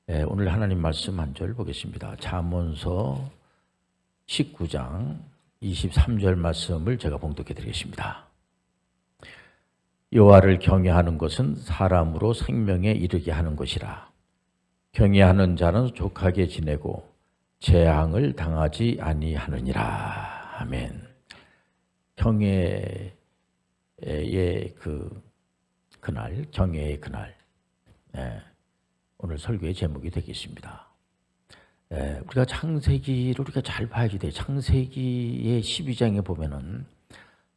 오늘 하나님 말씀 한 절 보겠습니다. 잠언서 19장 23절 말씀을 제가 봉독해 드리겠습니다. 여호와를 경외하는 것은 사람으로 생명에 이르게 하는 것이라. 경외하는 자는 족하게 지내고 재앙을 당하지 아니하느니라. 아멘. 경외의 그날, 경외의 그날. 오늘 설교의 제목이 되겠습니다. 우리가 창세기를 우리가 잘 봐야지 돼. 창세기의 12장에 보면은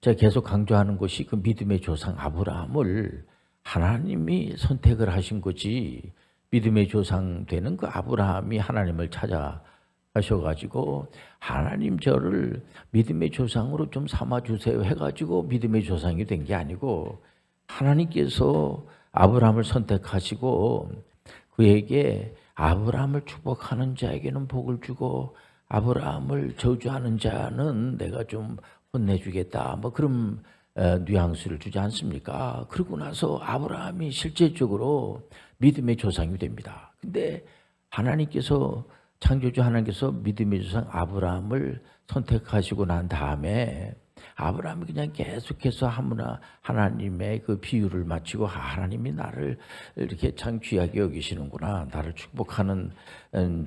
제가 계속 강조하는 것이 그 믿음의 조상 아브라함을 하나님이 선택을 하신 거지, 믿음의 조상 되는 그 아브라함이 하나님을 찾아가셔가지고 하나님 저를 믿음의 조상으로 좀 삼아주세요 해가지고 믿음의 조상이 된 게 아니고, 하나님께서 아브라함을 선택하시고 그에게 아브라함을 축복하는 자에게는 복을 주고 아브라함을 저주하는 자는 내가 좀 혼내주겠다, 뭐 그런 뉘앙스를 주지 않습니까? 그러고 나서 아브라함이 실제적으로 믿음의 조상이 됩니다. 근데 하나님께서, 창조주 하나님께서 믿음의 조상 아브라함을 선택하시고 난 다음에 아브라함이 그냥 계속해서 하나님의 그 비유를 마치고, 하나님이 나를 이렇게 참 귀하게 여기시는구나, 나를 축복하는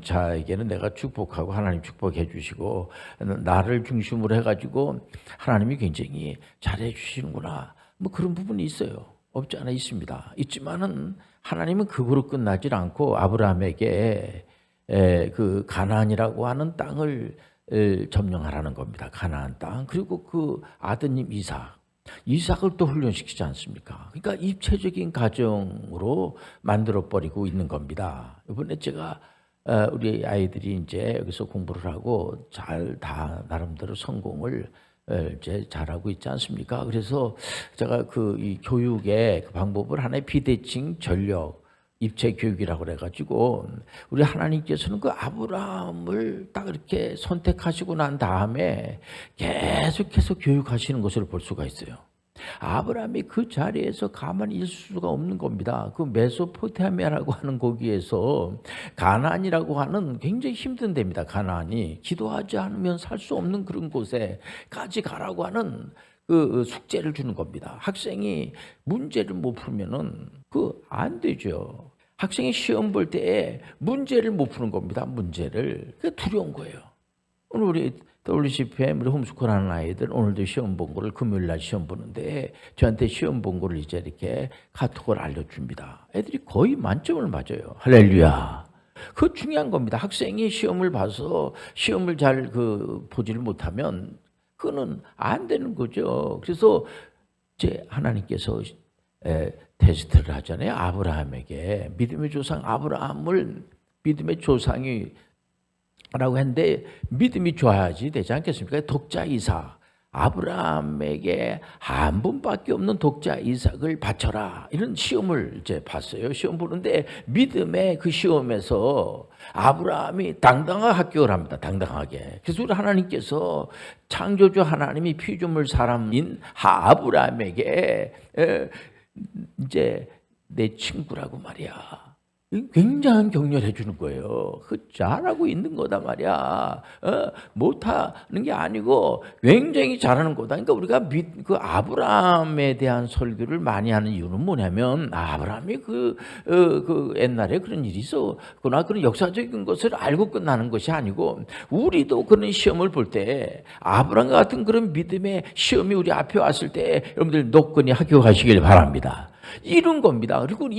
자에게는 내가 축복하고 하나님 축복해 주시고 나를 중심으로 해가지고 하나님이 굉장히 잘해 주시는구나, 뭐 그런 부분이 있어요. 없지 않아 있습니다. 있지만은 하나님은 그거로 끝나질 않고 아브라함에게 그 가나안이라고 하는 땅을 점령하라는 겁니다. 가나안 땅. 그리고 그 아드님 이삭을 또 훈련시키지 않습니까? 그러니까 입체적인 가정으로 만들어버리고 있는 겁니다. 이번에 제가 우리 아이들이 이제 여기서 공부를 하고 잘 다 나름대로 성공을 이제 잘하고 있지 않습니까? 그래서 제가 이 교육의 그 방법을 하나의 비대칭 전력 입체 교육이라고 그래가지고, 우리 하나님께서는 그 아브라함을 딱 이렇게 선택하시고 난 다음에 계속해서 교육하시는 것을 볼 수가 있어요. 아브라함이 그 자리에서 가만히 있을 수가 없는 겁니다. 그 메소포타미아라고 하는 거기에서 가나안이라고 하는 굉장히 힘든 데입니다. 가나안이 기도하지 않으면 살 수 없는 그런 곳에까지 가라고 하는 그 숙제를 주는 겁니다. 학생이 문제를 못 풀면은 안 되죠. 학생이 시험 볼 때에 문제를 못 푸는 겁니다. 문제를. 그게 두려운 거예요. 오늘 우리 WCPM, 우리 홈스쿨 하는 아이들 오늘도 시험 본 거를 금요일 날 시험 보는데 저한테 시험 본 거를 이제 이렇게 카톡을 알려줍니다. 애들이 거의 만점을 맞아요. 할렐루야. 그거 중요한 겁니다. 학생이 시험을 봐서 시험을 잘 보지를 못하면 그거는 안 되는 거죠. 그래서 이제 하나님께서 테스트를 하잖아요. 아브라함에게 믿음의 조상 아브라함을 믿음의 조상이라고 했는데 믿음이 좋아야지 되지 않겠습니까? 독자 이삭, 아브라함에게 한 분밖에 없는 독자 이삭을 바쳐라, 이런 시험을 이제 봤어요. 시험 보는데 믿음의 그 시험에서 아브라함이 당당하게 합격을 합니다. 당당하게. 그래서 우리 하나님께서, 창조주 하나님이 피조물 사람인 아브라함에게 이제 내 친구라고 말이야, 굉장한 격려를 해주는 거예요. 잘하고 있는 거다 말이야. 못하는 게 아니고 굉장히 잘하는 거다. 그러니까 우리가 그 아브라함에 대한 설교를 많이 하는 이유는 뭐냐면, 아브라함이 옛날에 그런 일이 있었구나, 그런 역사적인 것을 알고 끝나는 것이 아니고, 우리도 그런 시험을 볼 때 아브라함 같은 그런 믿음의 시험이 우리 앞에 왔을 때 여러분들 노건히 합격하시길 바랍니다. 이런 겁니다. 그리고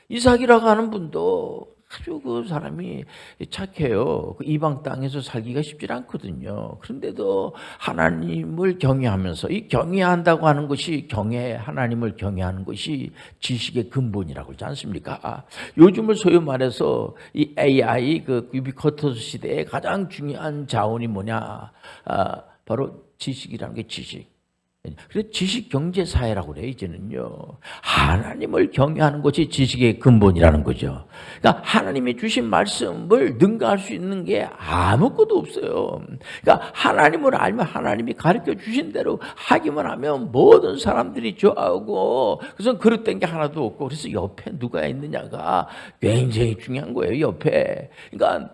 이삭이라고 하는 분도 아주 그 사람이 착해요. 이방 땅에서 살기가 쉽지 않거든요. 그런데도 하나님을 경외하면서, 이 경외한다고 하는 것이, 하나님을 경외하는 것이 지식의 근본이라고 그러지 않습니까? 요즘을 소위 말해서 이 AI, 유비쿼터스 시대에 가장 중요한 자원이 뭐냐? 바로 지식이라는 게 지식. 그래서 지식경제사회라고 그래요. 이제는요. 하나님을 경외하는 것이 지식의 근본이라는 거죠. 그러니까 하나님이 주신 말씀을 능가할 수 있는 게 아무것도 없어요. 그러니까 하나님을 알면 하나님이 가르쳐 주신 대로 하기만 하면 모든 사람들이 좋아하고, 그래서 그릇된 게 하나도 없고, 그래서 옆에 누가 있느냐가 굉장히 중요한 거예요. 옆에. 그러니까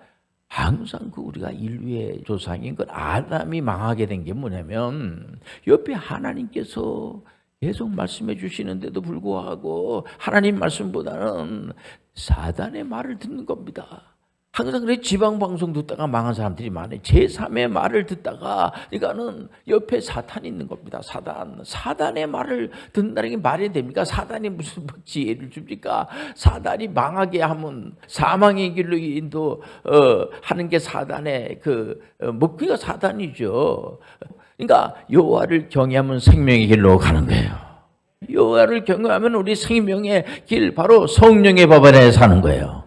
항상 그 우리가 인류의 조상인 그 아담이 망하게 된 게 뭐냐면, 옆에 하나님께서 계속 말씀해 주시는데도 불구하고 하나님 말씀보다는 사단의 말을 듣는 겁니다. 항상 그래. 지방방송 듣다가 망한 사람들이 많아요. 제3의 말을 듣다가, 그러니까는 옆에 사탄이 있는 겁니다. 사단의 말을 듣는다는 게 말이 됩니까? 사단이 무슨 지혜를 줍니까? 사단이 망하게 하면 사망의 길로 하는 게 사단의 그가 사단이죠. 그러니까 여호와를 경외하면 생명의 길로 가는 거예요. 여호와를 경외하면 우리 생명의 길, 바로 성령의 법 안에 사는 거예요.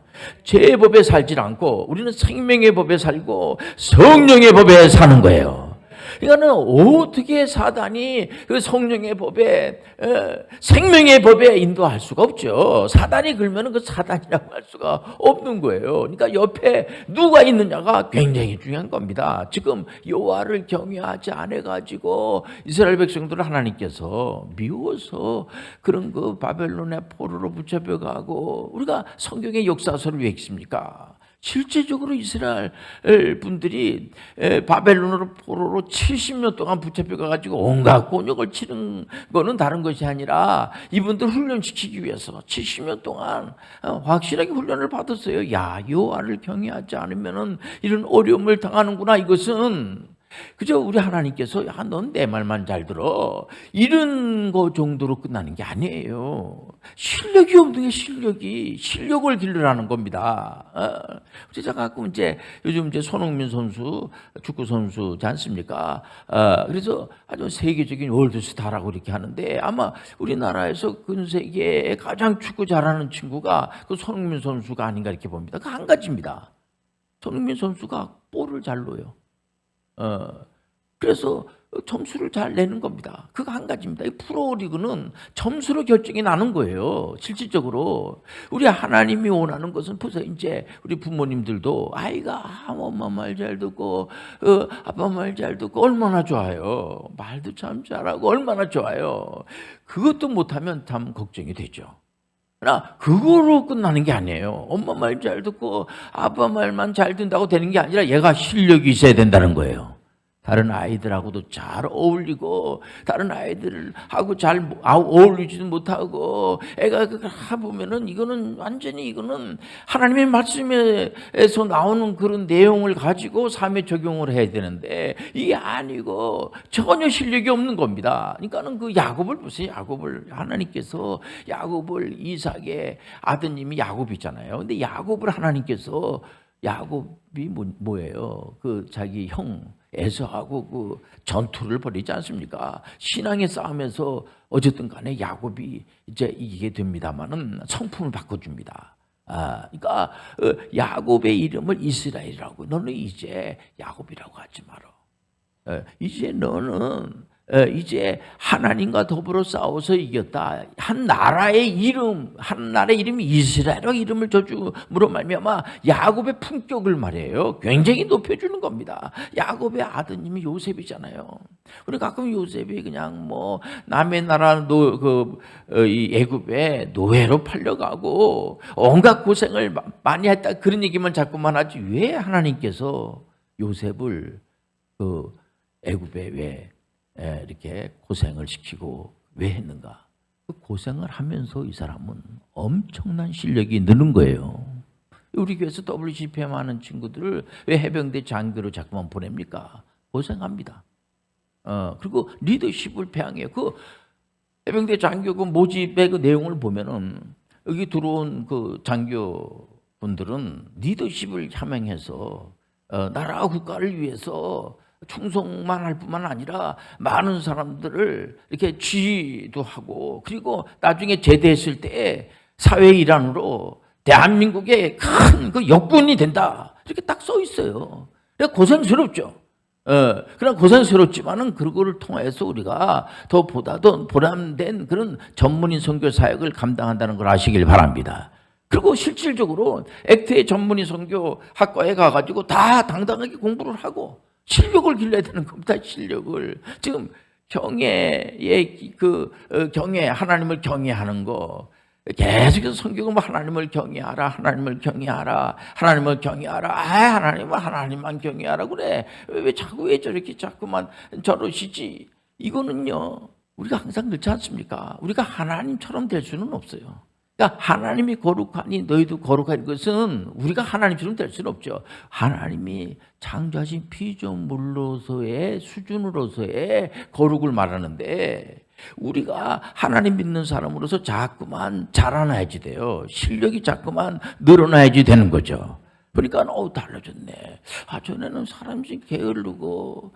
죄의 법에 살지 않고 우리는 생명의 법에 살고 성령의 법에 사는 거예요. 그러니까는 어떻게 사단이 그 성령의 법에, 생명의 법에 인도할 수가 없죠. 사단이 그러면 그 사단이라고 할 수가 없는 거예요. 그러니까 옆에 누가 있느냐가 굉장히 중요한 겁니다. 지금 여호와를 경외하지 않아가지고 이스라엘 백성들을 하나님께서 미워서 그런 그 바벨론의 포로로 붙잡혀가고, 우리가 성경의 역사서를 왜 읽습니까? 실제적으로 이스라엘 분들이 바벨론으로 포로로 70년 동안 붙잡혀가지고 온갖 곤욕을 치른 거는 다른 것이 아니라 이분들 훈련시키기 위해서 70년 동안 확실하게 훈련을 받았어요. 야, 여호와를 경외하지 않으면 이런 어려움을 당하는구나. 이것은 그저 우리 하나님께서, 야, 넌 내 말만 잘 들어, 이런 거 정도로 끝나는 게 아니에요. 실력이 없는 게 실력을 기르라는 겁니다. 제가 가끔 요즘 손흥민 선수, 축구 선수지 않습니까? 그래서 아주 세계적인 월드스타라고 이렇게 하는데, 아마 우리나라에서 근 세계에 가장 축구 잘하는 친구가 그 손흥민 선수가 아닌가 이렇게 봅니다. 그 한 가지입니다. 손흥민 선수가 볼을 잘 넣어요. 그래서 점수를 잘 내는 겁니다. 그거 한 가지입니다. 이 프로리그는 점수로 결정이 나는 거예요. 실질적으로 우리 하나님이 원하는 것은, 벌써 이제 우리 부모님들도 아이가 엄마 말 잘 듣고 아빠 말 잘 듣고 얼마나 좋아요. 말도 참 잘하고 얼마나 좋아요. 그것도 못하면 참 걱정이 되죠. 그러나 그거로 끝나는 게 아니에요. 엄마 말 잘 듣고 아빠 말만 잘 듣는다고 되는 게 아니라 얘가 실력이 있어야 된다는 거예요. 다른 아이들하고도 잘 어울리고, 다른 아이들하고 잘 어울리지도 못하고, 애가 보면은 이거는 하나님의 말씀에서 나오는 그런 내용을 가지고 삶에 적용을 해야 되는데, 이게 아니고 전혀 실력이 없는 겁니다. 그러니까는 그 야곱을 보세요. 하나님께서 이삭의 아드님이 야곱이잖아요. 근데 야곱을 하나님께서, 야곱이 뭐예요? 그 자기 형 에서하고 그 전투를 벌이지 않습니까? 신앙의 싸움에서 어쨌든 간에 야곱이 이제 이기게 됩니다만은 성품을 바꿔줍니다. 그러니까 야곱의 이름을 이스라엘이라고, 너는 이제 야곱이라고 하지 마라. 이제 너는 이제 하나님과 더불어 싸워서 이겼다. 한 나라의 이름이 이스라엘이라고 이름을 줘줌으로 말미암아 야곱의 품격을 말해요. 굉장히 높여주는 겁니다. 야곱의 아드님이 요셉이잖아요. 우리 가끔 요셉이 그냥 남의 나라 이 애굽에 노예로 팔려가고 온갖 고생을 많이 했다, 그런 얘기만 자꾸만 하지, 왜 하나님께서 요셉을 애굽에 왜 이렇게 고생을 시키고 왜 했는가? 그 고생을 하면서 이 사람은 엄청난 실력이 느는 거예요. 우리 교회에서 WCPM 하는 친구들을 왜 해병대 장교로 자꾸만 보냅니까? 고생합니다. 그리고 리더십을 배양해요. 그 해병대 장교 그 모집의 그 내용을 보면은, 여기 들어온 그 장교분들은 리더십을 함양해서 나라와 국가를 위해서 충성만 할 뿐만 아니라 많은 사람들을 이렇게 지휘도 하고, 그리고 나중에 제대했을 때 사회 일환으로 대한민국의 큰 그 역군이 된다, 이렇게 딱 써 있어요. 고생스럽죠. 그러나 고생스럽지만은 그거를 통해서 우리가 더 보다 더 보람된 그런 전문인 선교 사역을 감당한다는 걸 아시길 바랍니다. 그리고 실질적으로 액트의 전문인 선교 학과에 가가지고 다 당당하게 공부를 하고 실력을 길러야 되는 겁니다. 실력을. 지금 경외의 경외, 하나님을 경외하는 거. 계속해서 성경은 뭐 하나님을 경외하라, 하나님을 경외하라, 하나님을 경외하라. 하나님은 하나님만 경외하라 그래. 왜 저렇게 자꾸만 저러시지? 이거는요, 우리가 항상 그렇지 않습니까? 우리가 하나님처럼 될 수는 없어요. 그러니까 하나님이 거룩하니 너희도 거룩한 것은 우리가 하나님처럼 될 수는 없죠. 하나님이 창조하신 피조물로서의 수준으로서의 거룩을 말하는데 우리가 하나님 믿는 사람으로서 자꾸만 자라나야지 돼요. 실력이 자꾸만 늘어나야지 되는 거죠. 그러니까 달라졌네. 전에는 사람이 게으르고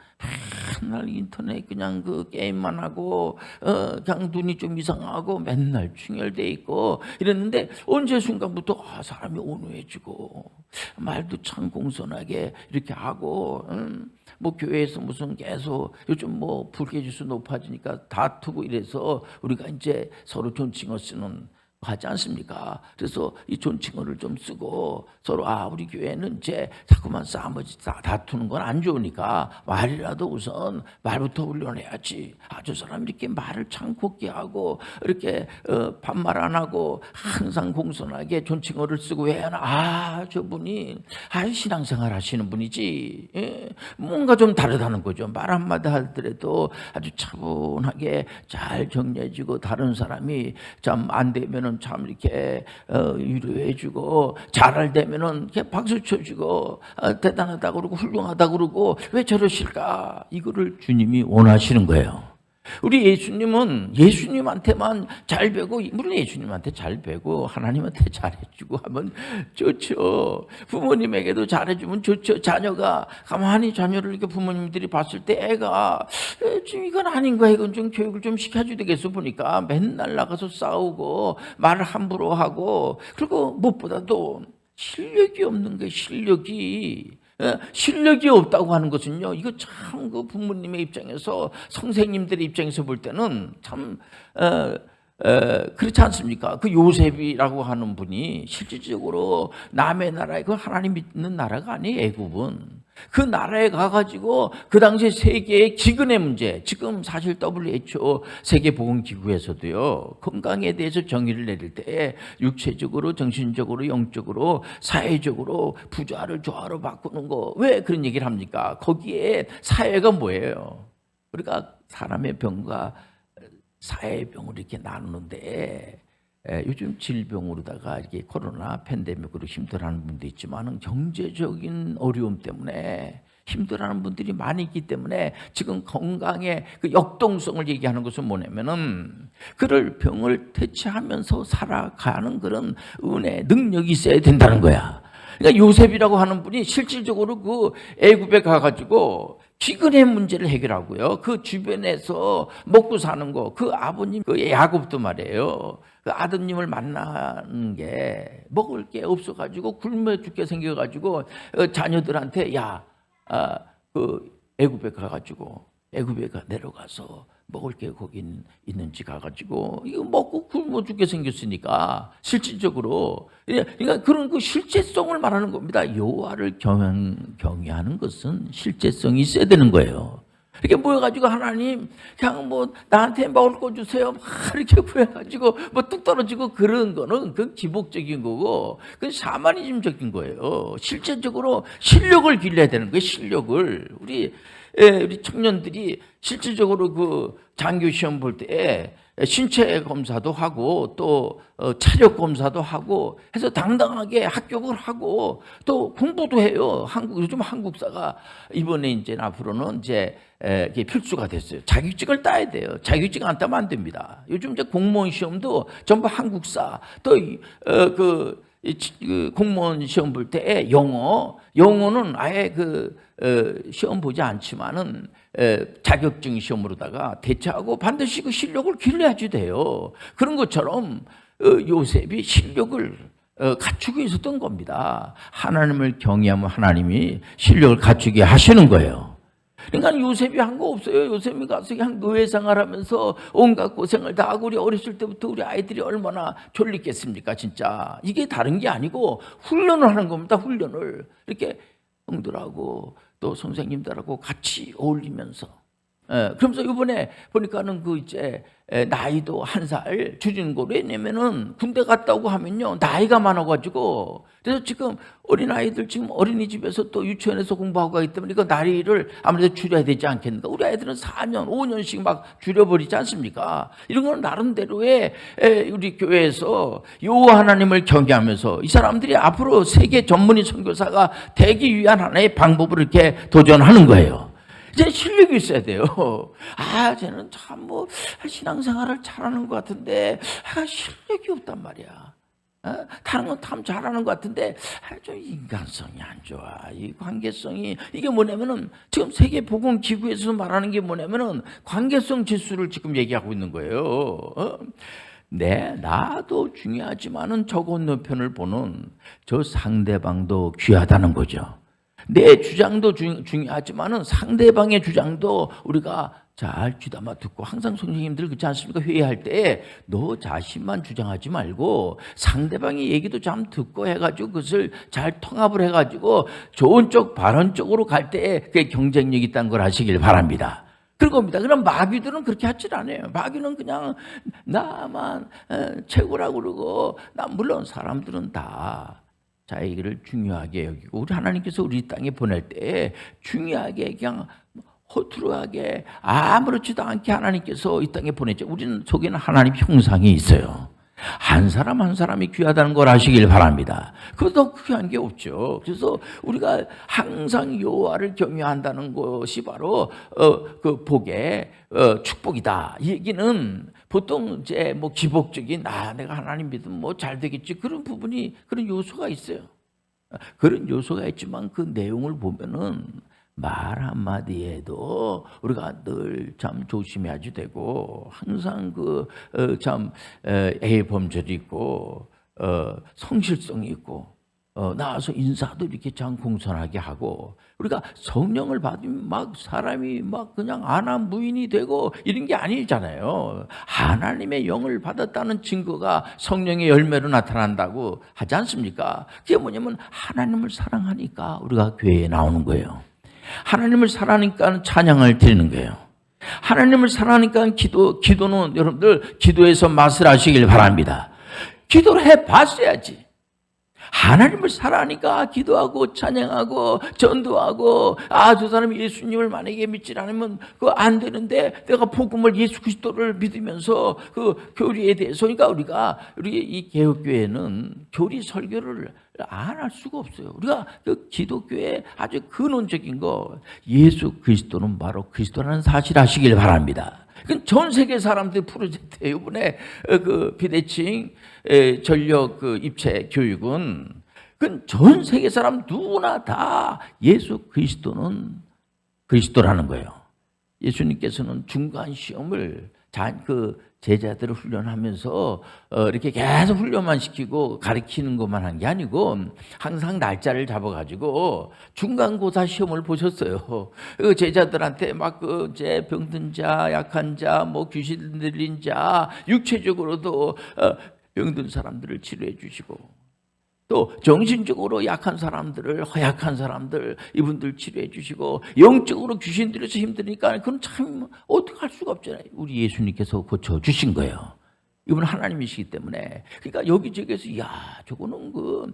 맨날 인터넷 그냥 그 게임만 하고 그냥 눈이 좀 이상하고 맨날 충혈돼 있고 이랬는데 언제 순간부터 사람이 온유해지고 말도 참 공손하게 이렇게 하고 뭐 교회에서 무슨 계속 요즘 뭐 불쾌지수 높아지니까 다투고 이래서 우리가 이제 서로 존칭어 쓰는 하지 않습니까? 그래서 이 존칭어를 좀 쓰고 서로 우리 교회는 이제 자꾸만 싸우지 다투는 건 안 좋으니까 말이라도 우선 말부터 훈련해야지. 저 사람 이렇게 말을 참 곱게 하고 이렇게 반말 안 하고 항상 공손하게 존칭어를 쓰고 왜 하나? 저분이 신앙생활 하시는 분이지. 예? 뭔가 좀 다르다는 거죠. 말 한마디 하더라도 아주 차분하게 잘 정리해주고 다른 사람이 참 안 되면은 참 이렇게 위로해주고 잘할 때면은 이렇게 박수 쳐주고 대단하다 그러고 훌륭하다 그러고 왜 저러실까? 이거를 주님이 원하시는 거예요. 우리 예수님은 예수님한테만 잘 배고 물론 예수님한테 잘 배고 하나님한테 잘해주고 하면 좋죠. 부모님에게도 잘해주면 좋죠. 자녀가 가만히 자녀를 이렇게 부모님들이 봤을 때 애가 지금 이건 아닌 거야. 이건 좀 교육을 좀 시켜줘야 되겠어 보니까 맨날 나가서 싸우고 말을 함부로 하고 그리고 무엇보다도 실력이 없는 거예요. 실력이 없다고 하는 것은요, 이거 참 그 부모님의 입장에서 선생님들의 입장에서 볼 때는 참 그렇지 않습니까? 그 요셉이라고 하는 분이 실질적으로 남의 나라에 그 하나님 믿는 나라가 아니에요. 애굽은 그 나라에 가가지고 그 당시에 세계의 기근의 문제, 지금 사실 WHO 세계보건기구에서도요 건강에 대해서 정의를 내릴 때 육체적으로, 정신적으로, 영적으로, 사회적으로 부자를 조화로 바꾸는 거 왜 그런 얘기를 합니까? 거기에 사회가 뭐예요? 우리가 사람의 병과 사회의 병을 이렇게 나누는데 요즘 질병으로다가 이렇게 코로나 팬데믹으로 힘들어하는 분도 있지만 경제적인 어려움 때문에 힘들어하는 분들이 많이 있기 때문에 지금 건강의 그 역동성을 얘기하는 것은 뭐냐면은 그를 병을 대체하면서 살아가는 그런 은혜, 능력이 있어야 된다는 거야. 그러니까 요셉이라고 하는 분이 실질적으로 그 애굽에 가가지고 기근의 문제를 해결하고요. 그 주변에서 먹고 사는 거, 그 아버님, 그 야곱도 말이에요. 그 아드님을 만나는 게 먹을 게 없어가지고 굶어 죽게 생겨가지고 자녀들한테 그 애굽에 가가지고 애굽에 내려가서 먹을 게 거기 있는지 가가지고 이거 먹고 굶어 죽게 생겼으니까 실질적으로 그러니까 그런 그 실제성을 말하는 겁니다. 여호와를 경외하는 것은 실제성이 있어야 되는 거예요. 이렇게 모여가지고 하나님 그냥 뭐 나한테 먹을 거 주세요 막 이렇게 구해가지고 뭐 뚝 떨어지고 그런 거는 그 기복적인 거고 그건 샤머니즘적인 거예요. 실제적으로 실력을 길러야 되는 거예요. 실력을 우리 청년들이 실질적으로 그 장교 시험 볼 때 신체 검사도 하고 또 체력 검사도 하고 해서 당당하게 합격을 하고 또 공부도 해요. 요즘 한국사가 이번에 이제 앞으로는 이제 이게 필수가 됐어요. 자격증을 따야 돼요. 자격증 안 따면 안 됩니다. 요즘 이제 공무원 시험도 전부 한국사 또 그 공무원 시험 볼 때 영어는 아예 시험 보지 않지만은 자격증 시험으로다가 대체하고 반드시 그 실력을 길러야지 돼요. 그런 것처럼 요셉이 실력을 갖추고 있었던 겁니다. 하나님을 경외하면 하나님이 실력을 갖추게 하시는 거예요. 그러니까 요셉이 한 거 없어요. 요셉이 가서 그냥 노예 생활하면서 온갖 고생을 다 하고, 우리 어렸을 때부터 우리 아이들이 얼마나 졸리겠습니까 진짜. 이게 다른 게 아니고 훈련을 하는 겁니다. 훈련을. 이렇게 형들하고 또 선생님들하고 같이 어울리면서. 그러면서 이번에 보니까는 그 이제 나이도 1살 줄이는 거. 왜냐면은 군대 갔다 오고 하면요 나이가 많아가지고, 그래서 지금 어린아이들 지금 어린이집에서 또 유치원에서 공부하고 하기 때문에 이거 나이를 아무래도 줄여야 되지 않겠는가. 우리 아이들은 4년 5년씩 막 줄여버리지 않습니까? 이런 건 나름대로의 우리 교회에서 여호와 하나님을 경외하면서 이 사람들이 앞으로 세계 전문의 선교사가 되기 위한 하나의 방법을 이렇게 도전하는 거예요. 이제 실력이 있어야 돼요. 쟤는 참 뭐 신앙생활을 잘하는 것 같은데 실력이 없단 말이야. 다른 건 참 잘하는 것 같은데 좀 인간성이 안 좋아. 이 관계성이, 이게 뭐냐면은 지금 세계보건기구에서 말하는 게 뭐냐면은 관계성 지수를 지금 얘기하고 있는 거예요. 나도 중요하지만은 저 건너편을 보는 저 상대방도 귀하다는 거죠. 내 주장도 중요하지만은 상대방의 주장도 우리가 잘 귀담아 듣고, 항상 선생님들 그렇지 않습니까? 회의할 때 너 자신만 주장하지 말고 상대방의 얘기도 좀 듣고 해가지고 그것을 잘 통합을 해가지고 좋은 쪽, 바른 쪽으로 갈 때 그게 경쟁력이 있다는 걸 아시길 바랍니다. 그런 겁니다. 그럼 마귀들은 그렇게 하질 않아요. 마귀는 그냥 나만 최고라고 그러고, 물론 사람들은 다 자기를 중요하게 여기고, 우리 하나님께서 우리 땅에 보낼 때 중요하게 그냥 허투루하게 아무렇지도 않게 하나님께서 이 땅에 보냈죠. 우리는 속에는 하나님 형상이 있어요. 한 사람 한 사람이 귀하다는 걸 아시길 바랍니다. 그보다 귀한 게 없죠. 그래서 우리가 항상 여호와를 경외한다는 것이 바로 그 복의 축복이다. 이 얘기는 보통 이제 뭐 기복적인 내가 하나님 믿으면 뭐 잘 되겠지, 그런 부분이, 그런 요소가 있어요. 그런 요소가 있지만 그 내용을 보면은 말 한마디에도 우리가 늘 참 조심해야지 되고, 항상 참 애범절이 있고 성실성이 있고, 나와서 인사도 이렇게 참 공손하게 하고, 우리가 성령을 받으면 막 사람이 막 그냥 안하무인이 되고 이런 게 아니잖아요. 하나님의 영을 받았다는 증거가 성령의 열매로 나타난다고 하지 않습니까? 그게 뭐냐면 하나님을 사랑하니까 우리가 교회에 나오는 거예요. 하나님을 사랑하니까 찬양을 드리는 거예요. 하나님을 사랑하니까 기도는 여러분들 기도에서 맛을 아시길 바랍니다. 기도를 해봤어야지. 하나님을 사랑하니까 기도하고 찬양하고 전도하고, 저 사람이 예수님을 만약에 믿지 않으면 그거 안 되는데 내가 복음을, 예수 그리스도를 믿으면서 그 교리에 대해서, 그러니까 우리 이 개혁교회는 교리 설교를 안 할 수가 없어요. 우리가 그 기독교의 아주 근원적인 거, 예수 그리스도는 바로 그리스도라는 사실 아시길 바랍니다. 전 세계 사람들 프로젝트예요. 이번에 그 비대칭 전력 그 입체 교육은 전 세계 사람 누구나 다 예수 그리스도는 그리스도라는 거예요. 예수님께서는 중간 시험을 제자들을 훈련하면서 이렇게 계속 훈련만 시키고 가르치는 것만 한 게 아니고, 항상 날짜를 잡아가지고 중간고사 시험을 보셨어요. 그 제자들한테 막 이제 병든 자, 약한 자, 뭐 귀신 들린 자, 육체적으로도 병든 사람들을 치료해 주시고, 또 정신적으로 약한 사람들을, 허약한 사람들, 이분들 치료해 주시고, 영적으로 귀신 들여서 힘드니까 그건 참 어떻게 할 수가 없잖아요. 우리 예수님께서 고쳐주신 거예요. 이분 하나님이시기 때문에. 그러니까 여기저기에서 저거는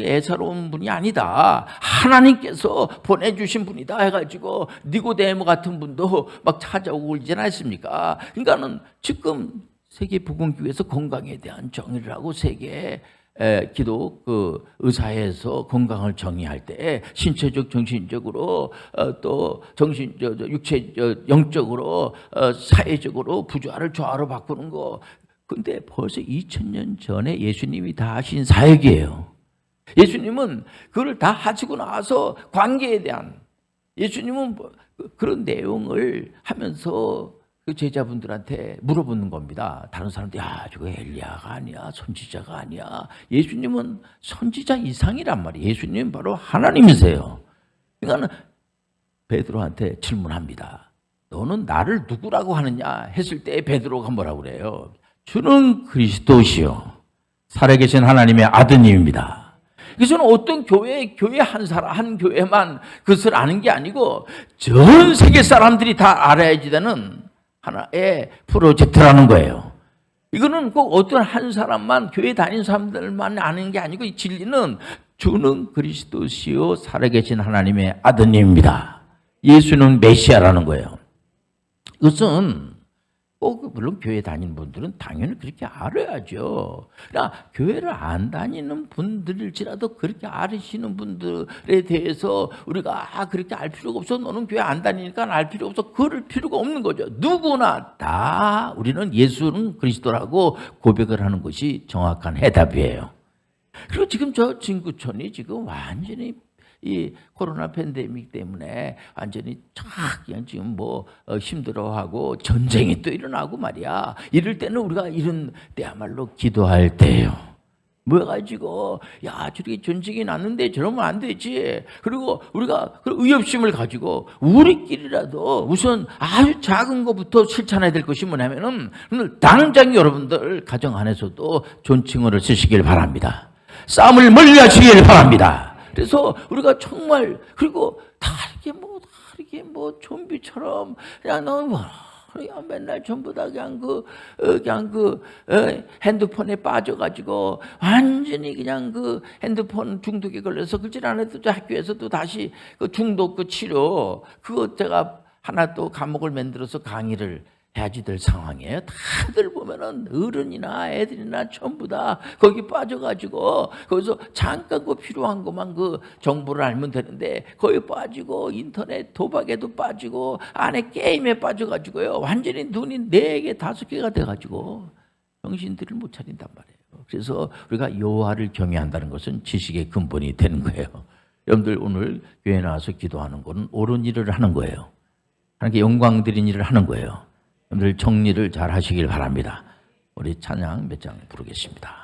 애사로운 분이 아니다, 하나님께서 보내주신 분이다 해가지고 니고데모 같은 분도 막 찾아오고 그러지 않습니까? 그러니까는 지금 세계보건기구에서 건강에 대한 정의를 하고, 세계 기도 의사에서 건강을 정의할 때 신체적, 정신적으로 또 영적으로 사회적으로 부조화를 조화로 바꾸는 거. 근데 벌써 2000년 전에 예수님이 다 하신 사역이에요. 예수님은 그걸 다 하시고 나서 관계에 대한, 예수님은 그런 내용을 하면서 그 제자분들한테 물어보는 겁니다. 다른 사람들이 저거 엘리야가 아니야, 선지자가 아니야. 예수님은 선지자 이상이란 말이에요. 예수님은 바로 하나님이세요. 그러니까 베드로한테 질문합니다. 너는 나를 누구라고 하느냐 했을 때 베드로가 뭐라고 그래요? 주는 그리스도시요 살아계신 하나님의 아드님입니다. 그래서는 어떤 교회 한 사람, 한 교회만 그것을 아는 게 아니고 전 세계 사람들이 다 알아야지 되는 하나의 프로젝트라는 거예요. 이거는 꼭 어떤 한 사람만, 교회 다니는 사람들만 아는 게 아니고 이 진리는 주는 그리스도시요 살아계신 하나님의 아드님입니다. 예수는 메시아라는 거예요. 이것은 꼭 물론 교회 다니는 분들은 당연히 그렇게 알아야죠. 그러나 교회를 안 다니는 분들일지라도 그렇게 알으시는 분들에 대해서 우리가 그렇게 알 필요가 없어. 너는 교회 안 다니니까 알 필요 없어. 그럴 필요가 없는 거죠. 누구나 다 우리는 예수는 그리스도라고 고백을 하는 것이 정확한 해답이에요. 그리고 지금 저 진구촌이 지금 완전히 이 코로나 팬데믹 때문에 완전히 그냥 지금 힘들어하고 전쟁이 또 일어나고 말이야. 이럴 때는 우리가 이런 때야말로 기도할 때예요. 모여가지고 야 저렇게 전쟁이 났는데 저러면 안 되지. 그리고 우리가 그 의협심을 가지고 우리끼리라도 우선 아주 작은 것부터 실천해야 될 것이 뭐냐면은 오늘 당장 여러분들 가정 안에서도 존칭어를 쓰시길 바랍니다. 싸움을 멀리하시길 바랍니다. 그래서 우리가 정말 그리고 다 이렇게 좀비처럼 그냥 그냥 맨날 전부 다 그냥 핸드폰에 빠져가지고 완전히 그냥 그 핸드폰 중독에 걸려서 그질 않아도 학교에서도 다시 그 중독 그 치료 그거 제가 하나 또 과목을 만들어서 강의를 해야지 될 상황이에요. 다들 보면은 어른이나 애들이나 전부 다 거기 빠져가지고 거기서 잠깐 그 필요한 것만 그 정보를 알면 되는데 거기 빠지고 인터넷 도박에도 빠지고 안에 게임에 빠져가지고요. 완전히 눈이 4개, 5개가 돼가지고 정신들을 못 차린단 말이에요. 그래서 우리가 여호와를 경외한다는 것은 지식의 근본이 되는 거예요. 여러분들 오늘 교회 나와서 기도하는 것은 옳은 일을 하는 거예요. 하나님께 영광 드린 일을 하는 거예요. 여러분들 정리를 잘 하시길 바랍니다. 우리 찬양 몇 장 부르겠습니다.